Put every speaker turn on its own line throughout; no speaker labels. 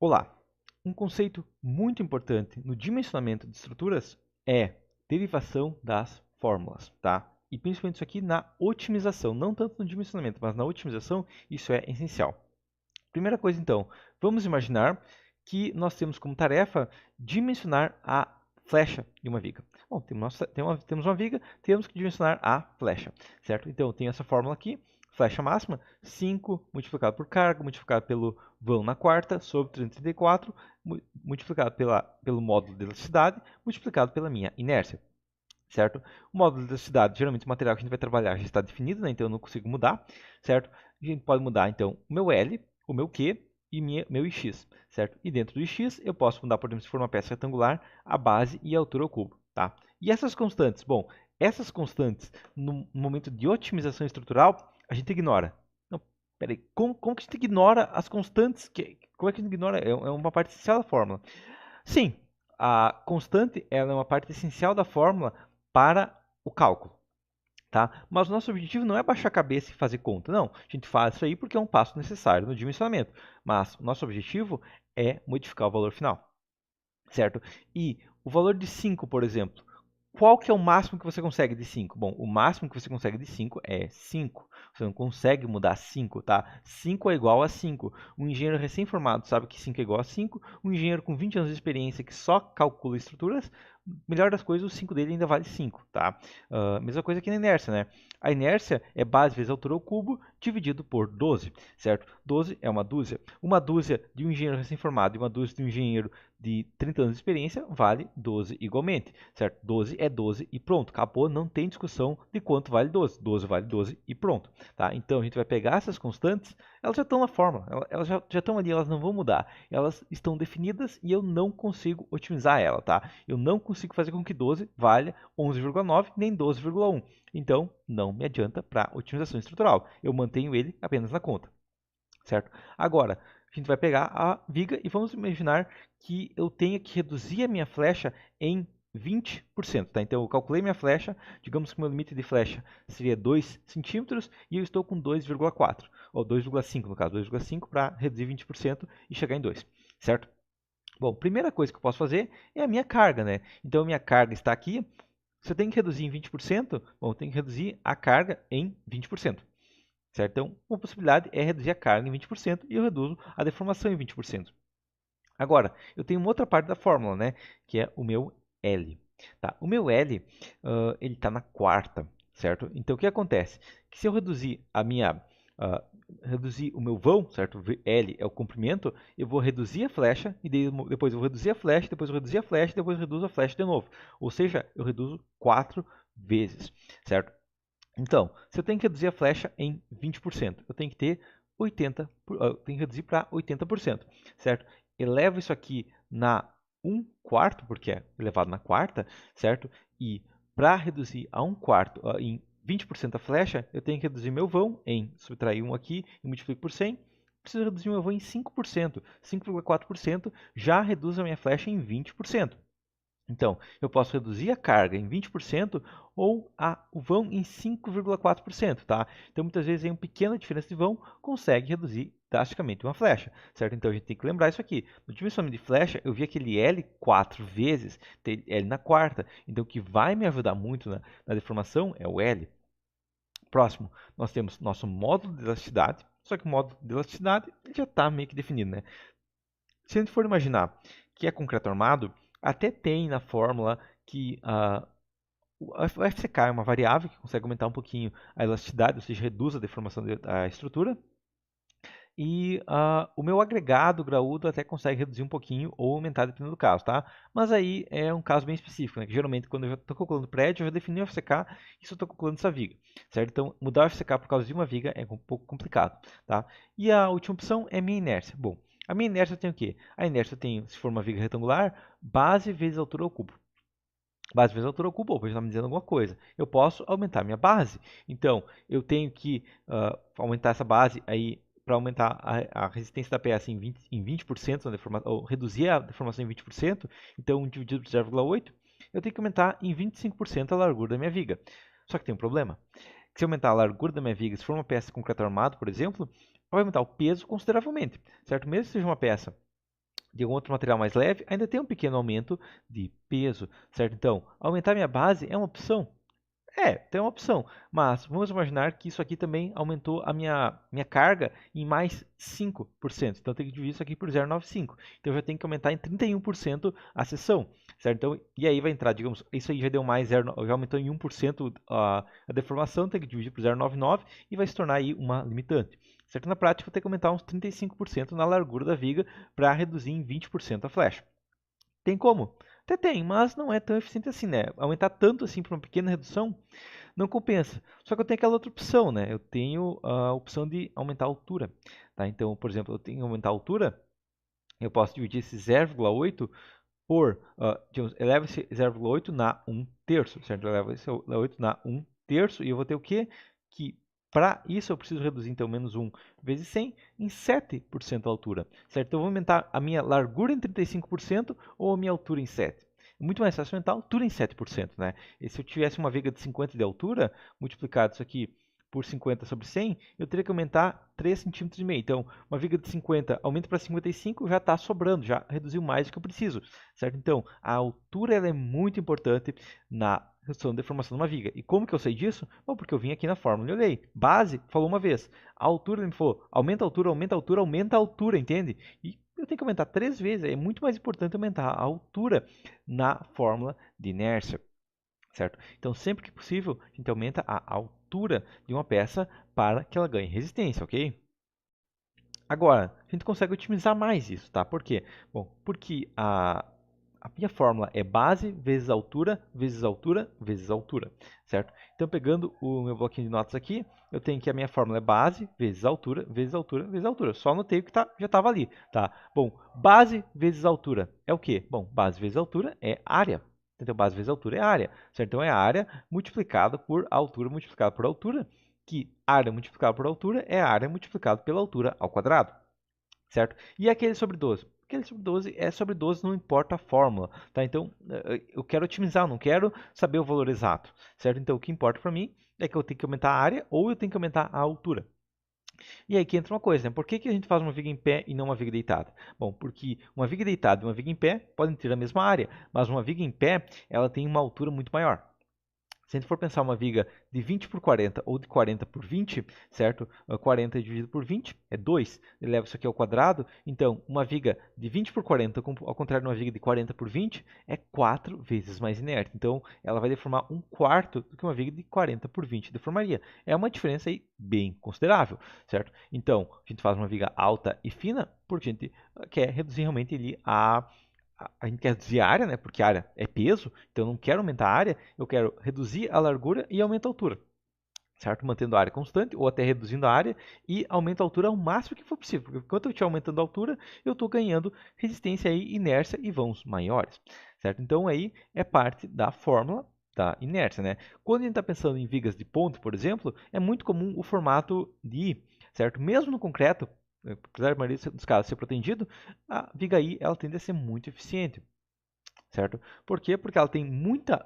Olá! Um conceito muito importante no dimensionamento de estruturas é derivação das fórmulas, tá? E principalmente isso aqui na otimização, não tanto no dimensionamento, mas na otimização isso é essencial. Primeira coisa então, vamos imaginar que nós temos como tarefa dimensionar a flecha de uma viga. Bom, temos uma viga, temos que dimensionar a flecha, certo? Então eu tenho essa fórmula aqui, flecha máxima, 5 multiplicado por carga, multiplicado pelo vão na quarta, sobre 334, multiplicado pelo módulo de elasticidade, multiplicado pela minha inércia. Certo? O módulo de elasticidade, geralmente o material que a gente vai trabalhar já está definido, né? Então eu não consigo mudar, certo? A gente pode mudar então o meu L, o meu Q e meu IX, certo? E dentro do IX eu posso mudar, por exemplo, se for uma peça retangular, a base e a altura ao cubo, tá? E essas constantes? Bom, essas constantes no momento de otimização estrutural a gente ignora. Não, peraí, como que a gente ignora as constantes? Como é que a gente ignora? É uma parte essencial da fórmula. Sim, a constante ela é uma parte essencial da fórmula para o cálculo, tá? Mas o nosso objetivo não é baixar a cabeça e fazer conta, não. A gente faz isso aí porque é um passo necessário no dimensionamento. Mas o nosso objetivo é modificar o valor final, certo? E o valor de 5, por exemplo, qual que é o máximo que você consegue de 5? Bom, o máximo que você consegue de 5 é 5. Você não consegue mudar 5, tá? 5 é igual a 5. Um engenheiro recém-formado sabe que 5 é igual a 5. Um engenheiro com 20 anos de experiência que só calcula estruturas, melhor das coisas, o 5 dele ainda vale 5, tá? Mesma coisa aqui na inércia, né? A inércia é base vezes altura ao cubo dividido por 12, certo? 12 é uma dúzia. Uma dúzia de um engenheiro recém-formado e uma dúzia de um engenheiro de 30 anos de experiência vale 12 igualmente, certo? 12 é 12 e pronto, acabou, não tem discussão de quanto vale 12. 12 vale 12 e pronto, tá? Então a gente vai pegar essas constantes, elas já estão na fórmula, elas já estão ali, elas não vão mudar, elas estão definidas e eu não consigo otimizar ela, tá? Eu não consigo fazer com que 12 valha 11,9 nem 12,1. Então não me adianta para otimização estrutural, eu mantenho ele apenas na conta, certo? Agora, a gente vai pegar a viga e vamos imaginar que eu tenha que reduzir a minha flecha em 20%, tá? Então eu calculei minha flecha, digamos que o meu limite de flecha seria 2 centímetros e eu estou com 2,4, ou 2,5 no caso, 2,5 para reduzir 20% e chegar em 2, certo? Bom, primeira coisa que eu posso fazer é a minha carga, né? Então a minha carga está aqui, se eu tenho que reduzir em 20%, bom, eu tenho que reduzir a carga em 20%. Certo? Então, uma possibilidade é reduzir a carga em 20% e eu reduzo a deformação em 20%. Agora, eu tenho uma outra parte da fórmula, né? Que é o meu L. Tá? O meu L, ele está na quarta, certo? Então, o que acontece? Que se eu reduzir reduzir o meu vão, certo? L é o comprimento, eu vou reduzir a flecha, e depois eu vou reduzir a flecha, depois eu vou reduzir a flecha, depois eu reduzo a flecha de novo. Ou seja, eu reduzo 4 vezes, certo? Então, se eu tenho que reduzir a flecha em 20%, eu tenho que ter 80, eu tenho que reduzir para 80%, certo? Elevo isso aqui na 1 quarto, porque é elevado na quarta, certo? E para reduzir a 1 quarto em 20% a flecha, eu tenho que reduzir meu vão em, subtrair 1 aqui e multiplico por 100, preciso reduzir meu vão em 5%, 5,4% já reduz a minha flecha em 20%. Então, eu posso reduzir a carga em 20% ou o vão em 5,4%, tá? Então, muitas vezes, uma pequena diferença de vão consegue reduzir drasticamente uma flecha, certo? Então, a gente tem que lembrar isso aqui. No dimensionamento de flecha, eu vi aquele L 4 vezes, tem L na quarta. Então, o que vai me ajudar muito na deformação é o L. Próximo, nós temos nosso módulo de elasticidade, só que o módulo de elasticidade já está meio que definido, né? Se a gente for imaginar que é concreto armado, até tem na fórmula que o FCK é uma variável que consegue aumentar um pouquinho a elasticidade, ou seja, reduz a deformação da estrutura. E o meu agregado graúdo até consegue reduzir um pouquinho ou aumentar dependendo do caso, tá? Mas aí é um caso bem específico, né? Que geralmente quando eu já estou calculando prédio, eu já defini o FCK e só estou calculando essa viga, certo? Então mudar o FCK por causa de uma viga é um pouco complicado, tá? E a última opção é minha inércia. Bom, a minha inércia tem o quê? A inércia tem, se for uma viga retangular, base vezes altura ao cubo. Base vezes altura ao cubo, opa, já está me dizendo alguma coisa. Eu posso aumentar minha base. Então, eu tenho que aumentar essa base aí para aumentar a resistência da peça em 20% ou reduzir a deformação em 20%. Então, dividido por 0,8, eu tenho que aumentar em 25% a largura da minha viga. Só que tem um problema. Se eu aumentar a largura da minha viga, se for uma peça de concreto armado, por exemplo, vai aumentar o peso consideravelmente, certo? Mesmo que seja uma peça de algum outro material mais leve, ainda tem um pequeno aumento de peso, certo? Então, aumentar minha base é uma opção? É, tem uma opção, mas vamos imaginar que isso aqui também aumentou a minha carga em mais 5%. Então, eu tenho que dividir isso aqui por 0,95. Então, eu já tenho que aumentar em 31% a seção, certo? Então, e aí vai entrar, digamos, isso aí já deu mais 0, já aumentou em 1% a deformação, tem que dividir por 0,99 e vai se tornar aí uma limitante. Certo? Na prática, eu vou ter que aumentar uns 35% na largura da viga para reduzir em 20% a flecha. Tem como? Até tem, mas não é tão eficiente assim, né? Aumentar tanto assim para uma pequena redução não compensa. Só que eu tenho aquela outra opção, né? Eu tenho a opção de aumentar a altura, tá? Então, por exemplo, eu tenho que aumentar a altura, eu posso dividir esse 0,8 por, digamos, eleva esse 0,8 na 1 terço, certo? Eleva esse 0,8 na 1 terço e eu vou ter o quê? Que para isso eu preciso reduzir então menos 1 vezes 100 em 7% a altura, certo? Então eu vou aumentar a minha largura em 35% ou a minha altura em 7%. É muito mais fácil aumentar a altura em 7%, né? E se eu tivesse uma viga de 50 de altura, multiplicado isso aqui por 50 sobre 100, eu teria que aumentar 3,5 cm. Então, uma viga de 50 aumenta para 55, já está sobrando, já reduziu mais do que eu preciso, certo? Então, a altura ela é muito importante na redução da deformação de uma viga. E como que eu sei disso? Bom, porque eu vim aqui na fórmula e olhei. Base falou uma vez. A altura ele me falou, aumenta a altura, aumenta a altura, aumenta a altura, entende? E eu tenho que aumentar 3 vezes. É muito mais importante aumentar a altura na fórmula de inércia. Certo? Então, sempre que possível, a gente aumenta a altura de uma peça para que ela ganhe resistência, ok? Agora, a gente consegue otimizar mais isso, tá? Por quê? Bom, porque a minha fórmula é base vezes altura, vezes altura, vezes altura, certo? Então, pegando o meu bloquinho de notas aqui, eu tenho que a minha fórmula é base vezes altura, vezes altura, vezes altura. Só anotei o que já estava ali, tá? Bom, base vezes altura é o quê? Bom, base vezes altura é área. Então, base vezes altura é área, certo? Então, é a área multiplicada por altura multiplicada por altura, que área multiplicada por altura é a área multiplicada pela altura ao quadrado, certo? E aquele sobre 12? Aquele sobre 12 é sobre 12, não importa a fórmula, tá? Então, eu quero otimizar, não quero saber o valor exato, certo? Então, o que importa para mim é que eu tenho que aumentar a área ou eu tenho que aumentar a altura. E aí que entra uma coisa, né? Por que a gente faz uma viga em pé e não uma viga deitada? Bom, porque uma viga deitada e uma viga em pé podem ter a mesma área, mas uma viga em pé, ela tem uma altura muito maior. Se a gente for pensar uma viga de 20 por 40 ou de 40 por 20, certo? 40 dividido por 20 é 2. Ele leva isso aqui ao quadrado. Então, uma viga de 20 por 40, ao contrário de uma viga de 40 por 20, é 4 vezes mais inerte. Então, ela vai deformar 1/4 do que uma viga de 40 por 20 deformaria. É uma diferença aí bem considerável, certo? Então, a gente faz uma viga alta e fina porque a gente quer reduzir realmente ali a gente quer reduzir a área, né? Porque a área é peso, então eu não quero aumentar a área, eu quero reduzir a largura e aumentar a altura, certo? Mantendo a área constante ou até reduzindo a área e aumento a altura ao máximo que for possível. Porque enquanto eu estiver aumentando a altura, eu estou ganhando resistência e inércia e vãos maiores, certo? Então aí é parte da fórmula da inércia, né? Quando a gente está pensando em vigas de ponto, por exemplo, é muito comum o formato de I, certo? Mesmo no concreto, apesar da maioria dos casos ser protendido, a viga I ela tende a ser muito eficiente, certo? Por quê? Porque ela tem muita,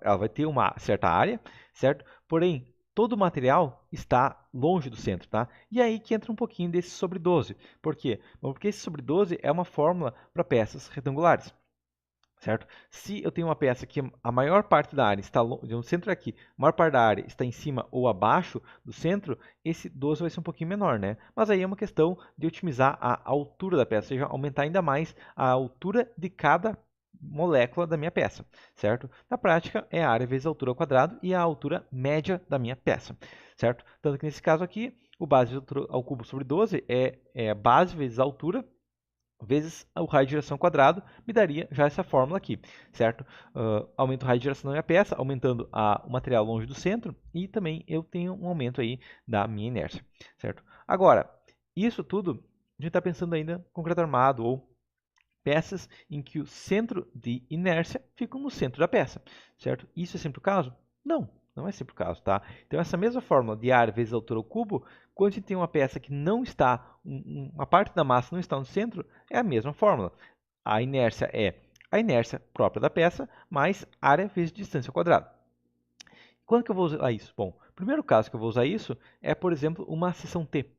ela vai ter uma certa área, certo? Porém, todo o material está longe do centro, tá? E aí que entra um pouquinho desse sobre 12. Por quê? Bom, porque esse sobre 12 é uma fórmula para peças retangulares, certo? Se eu tenho uma peça que a maior parte da área está no centro aqui, a maior parte da área está em cima ou abaixo do centro, esse 12 vai ser um pouquinho menor, né? Mas aí é uma questão de otimizar a altura da peça, ou seja, aumentar ainda mais a altura de cada molécula da minha peça, certo? Na prática, é a área vezes a altura ao quadrado e a altura média da minha peça, certo? Tanto que nesse caso aqui, o base ao cubo sobre 12 é base vezes a altura vezes o raio de giração quadrado, me daria já essa fórmula aqui, certo? Aumento o raio de giração da minha peça, aumentando o material longe do centro, e também eu tenho um aumento aí da minha inércia, certo? Agora, isso tudo, a gente está pensando ainda em concreto armado ou peças em que o centro de inércia fica no centro da peça, certo? Isso é sempre o caso? Não, não é sempre o caso, tá? Então, essa mesma fórmula de área vezes altura ao cubo, quando a gente tem uma peça que não está, uma parte da massa não está no centro, é a mesma fórmula. A inércia é a inércia própria da peça mais área vezes distância ao quadrado. Quando que eu vou usar isso? Bom, o primeiro caso que eu vou usar isso é, por exemplo, uma seção T.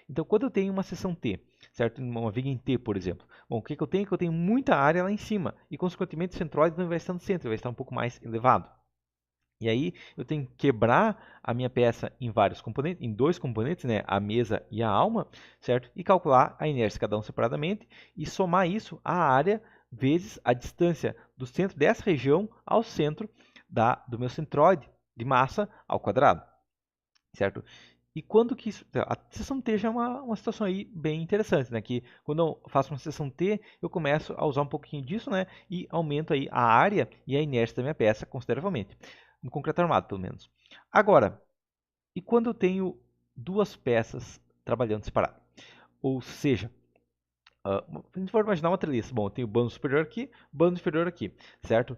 Então, quando eu tenho uma seção T, certo? Uma viga em T, por exemplo. Bom, o que eu tenho? Que eu tenho muita área lá em cima e, consequentemente, o centroide não vai estar no centro, vai estar um pouco mais elevado. E aí eu tenho que quebrar a minha peça em vários componentes, em dois componentes, né, a mesa e a alma, certo? E calcular a inércia cada um separadamente e somar isso à área vezes a distância do centro dessa região ao centro do meu centroide de massa ao quadrado, certo? E quando que isso... A seção T já é uma situação aí bem interessante, né? Que quando eu faço uma seção T, eu começo a usar um pouquinho disso, né? E aumento aí a área e a inércia da minha peça consideravelmente. No concreto armado, pelo menos. Agora, e quando eu tenho duas peças trabalhando separado? Ou seja, a gente for imaginar uma treliça. Bom, eu tenho o banzo superior aqui, banzo inferior aqui, certo?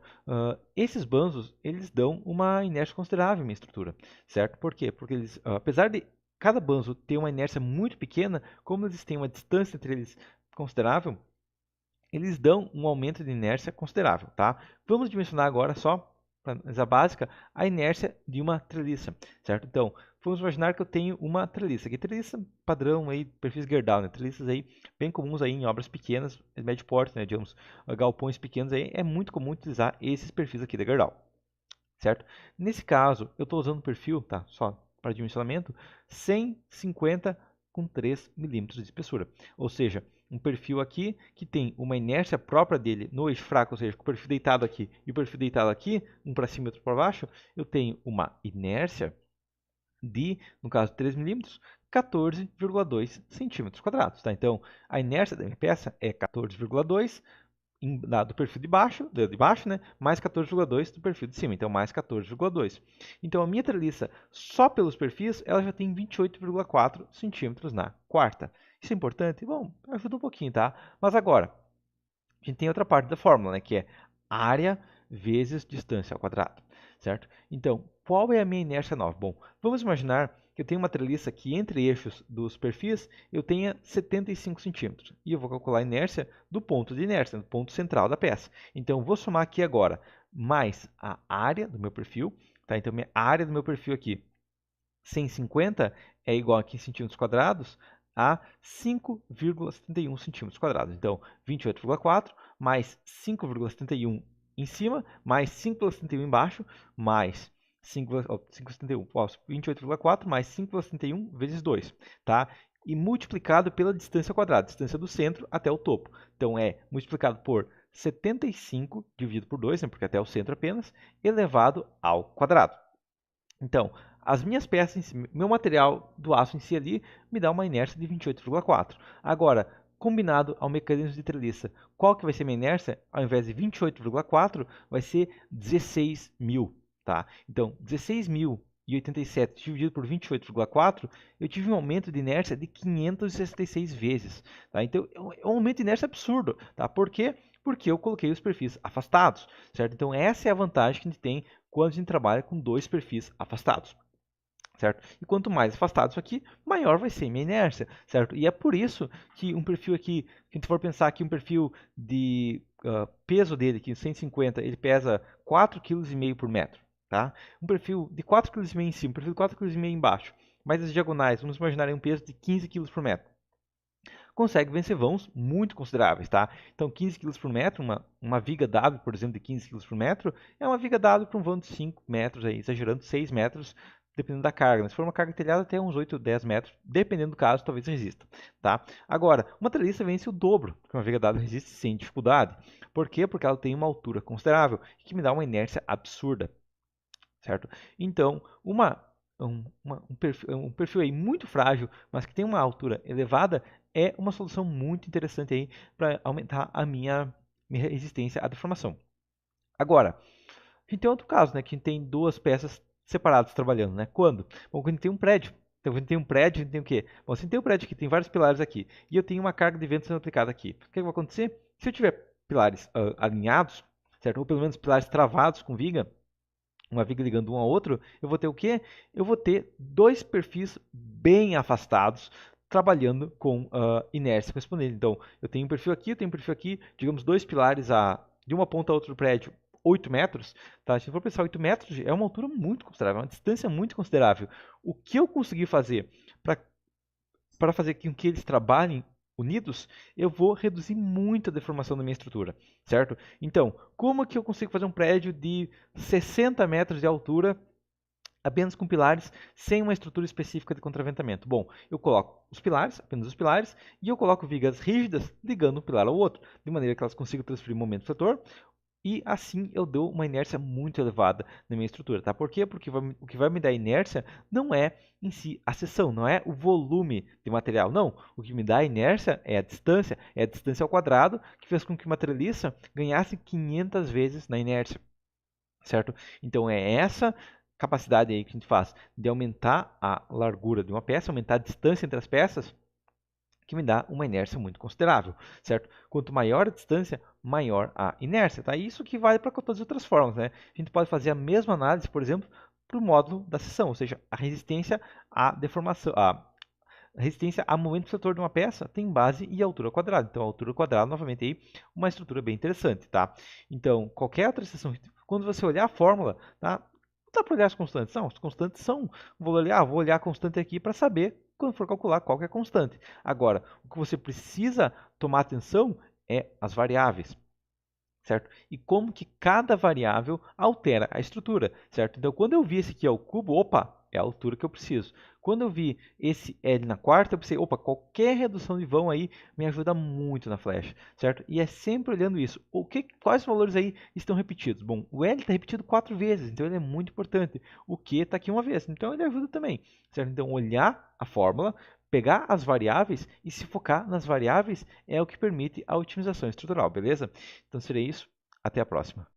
Esses banzos, eles dão uma inércia considerável à minha estrutura, certo? Por quê? Porque eles, apesar de cada banzo ter uma inércia muito pequena, como eles têm uma distância entre eles considerável, eles dão um aumento de inércia considerável, tá? Vamos dimensionar agora só, para a básica, a inércia de uma treliça, certo? Então, vamos imaginar que eu tenho uma treliça, que treliça padrão aí, perfis Gerdau, né? Treliças aí bem comuns aí em obras pequenas, médio porte, né? Digamos, galpões pequenos aí, é muito comum utilizar esses perfis aqui da Gerdau, certo? Nesse caso, eu estou usando o perfil, tá? Só para dimensionamento, 150 com 3 milímetros de espessura. Ou seja, um perfil aqui que tem uma inércia própria dele no eixo fraco, ou seja, com o perfil deitado aqui e o perfil deitado aqui, um para cima e outro para baixo, eu tenho uma inércia de, no caso, 3 milímetros, 14,2 centímetros quadrados. Tá? Então, a inércia da minha peça é 14,2 do perfil de baixo, né, mais 14,2 do perfil de cima, então mais 14,2. Então a minha treliça, só pelos perfis, ela já tem 28,4 centímetros na quarta. Isso é importante? Bom, ajuda um pouquinho, tá? Mas agora, a gente tem outra parte da fórmula, né, que é área vezes distância ao quadrado, certo? Então, qual é a minha inércia nova? Bom, vamos imaginar que eu tenho uma treliça que entre eixos dos perfis eu tenha 75 centímetros. E eu vou calcular a inércia do ponto de inércia, do ponto central da peça. Então, eu vou somar aqui agora mais a área do meu perfil. Tá? Então, a área do meu perfil aqui, 150, é igual aqui em centímetros quadrados a 5,71 centímetros quadrados. Então, 28,4 mais 5,71 em cima, mais 5,71 embaixo, mais 28,4 mais 5,71 vezes 2, tá? E multiplicado pela distância quadrada, distância do centro até o topo. Então, é multiplicado por 75 dividido por 2, né, porque até o centro apenas, elevado ao quadrado. Então, as minhas peças, meu material do aço em si ali, me dá uma inércia de 28,4. Agora, combinado ao mecanismo de treliça, qual que vai ser minha inércia? Ao invés de 28,4, vai ser 16.000. Tá? Então, 16.087 dividido por 28,4, eu tive um aumento de inércia de 566 vezes. Tá? Então, é um aumento de inércia absurdo. Tá? Por quê? Porque eu coloquei os perfis afastados. Certo? Então, essa é a vantagem que a gente tem quando a gente trabalha com dois perfis afastados. Certo? E quanto mais afastado isso aqui, maior vai ser a minha inércia, certo? E é por isso que um perfil aqui, se a gente for pensar aqui um perfil de peso dele, aqui 150, ele pesa 4,5 kg por metro, tá? Um perfil de 4,5 kg em cima, um perfil de 4,5 kg embaixo, mais as diagonais, vamos imaginar um peso de 15 kg por metro. Consegue vencer vãos muito consideráveis, tá? Então, 15 kg por metro, uma viga W, por exemplo, de 15 kg por metro, é uma viga W para um vão de 5 metros, aí, exagerando 6 metros, dependendo da carga. Se for uma carga telhada, até uns 8, 10 metros, dependendo do caso, talvez resista, tá? Agora, uma treliça vence o dobro que uma viga W resiste sem dificuldade. Por quê? Porque ela tem uma altura considerável, que me dá uma inércia absurda, certo? Então, um perfil aí muito frágil, mas que tem uma altura elevada, é uma solução muito interessante aí para aumentar a minha resistência à deformação. Agora, a gente tem outro caso, né, que a gente tem duas peças separadas trabalhando, né? Quando? Bom, quando a gente tem um prédio. Então, quando a gente tem um prédio, a gente tem o quê? Bom, se a gente tem um prédio aqui, tem vários pilares aqui, e eu tenho uma carga de vento sendo aplicada aqui. O que vai acontecer? Se eu tiver pilares alinhados, certo? Ou pelo menos pilares travados com viga, uma viga ligando um ao outro, eu vou ter o quê? Eu vou ter dois perfis bem afastados, trabalhando com inércia correspondente. Então, eu tenho um perfil aqui, digamos, dois pilares de uma ponta a outra do prédio, 8 metros. Tá? Se for pensar 8 metros, é uma altura muito considerável, uma distância muito considerável. O que eu consegui fazer para fazer com que eles trabalhem unidos, eu vou reduzir muito a deformação da minha estrutura, certo? Então, como que eu consigo fazer um prédio de 60 metros de altura apenas com pilares, sem uma estrutura específica de contraventamento? Bom, eu coloco os pilares, apenas os pilares, e eu coloco vigas rígidas ligando um pilar ao outro, de maneira que elas consigam transferir momento do setor, e assim eu dou uma inércia muito elevada na minha estrutura, tá? Por quê? Porque o que vai me dar inércia não é em si a seção, não é o volume de material, não. O que me dá inércia é a distância ao quadrado, que fez com que o materialista ganhasse 500 vezes na inércia, certo? Então é essa capacidade aí que a gente faz de aumentar a largura de uma peça, aumentar a distância entre as peças, que me dá uma inércia muito considerável, certo? Quanto maior a distância, maior a inércia, tá? Isso que vale para todas as outras formas, né? A gente pode fazer a mesma análise, por exemplo, para o módulo da seção, ou seja, a resistência à deformação, a resistência a momento do setor de uma peça tem base e altura quadrada. Então, a altura quadrada, novamente, aí, uma estrutura bem interessante, tá? Então, qualquer outra seção, quando você olhar a fórmula, tá? Não dá para olhar as constantes. Não, as constantes são, vou olhar a constante aqui para saber quando for calcular qual que é a constante. Agora, o que você precisa tomar atenção é as variáveis, certo? E como que cada variável altera a estrutura, certo? Então, quando eu vi esse aqui é o cubo, opa, é a altura que eu preciso. Quando eu vi esse L na quarta, eu pensei, opa, qualquer redução de vão aí me ajuda muito na flecha, certo? E é sempre olhando isso. Quais valores aí estão repetidos? Bom, o L está repetido 4 vezes, então ele é muito importante. O Q está aqui uma vez, então ele ajuda também, certo? Então, olhar a fórmula, pegar as variáveis e se focar nas variáveis é o que permite a otimização estrutural, beleza? Então seria isso. Até a próxima.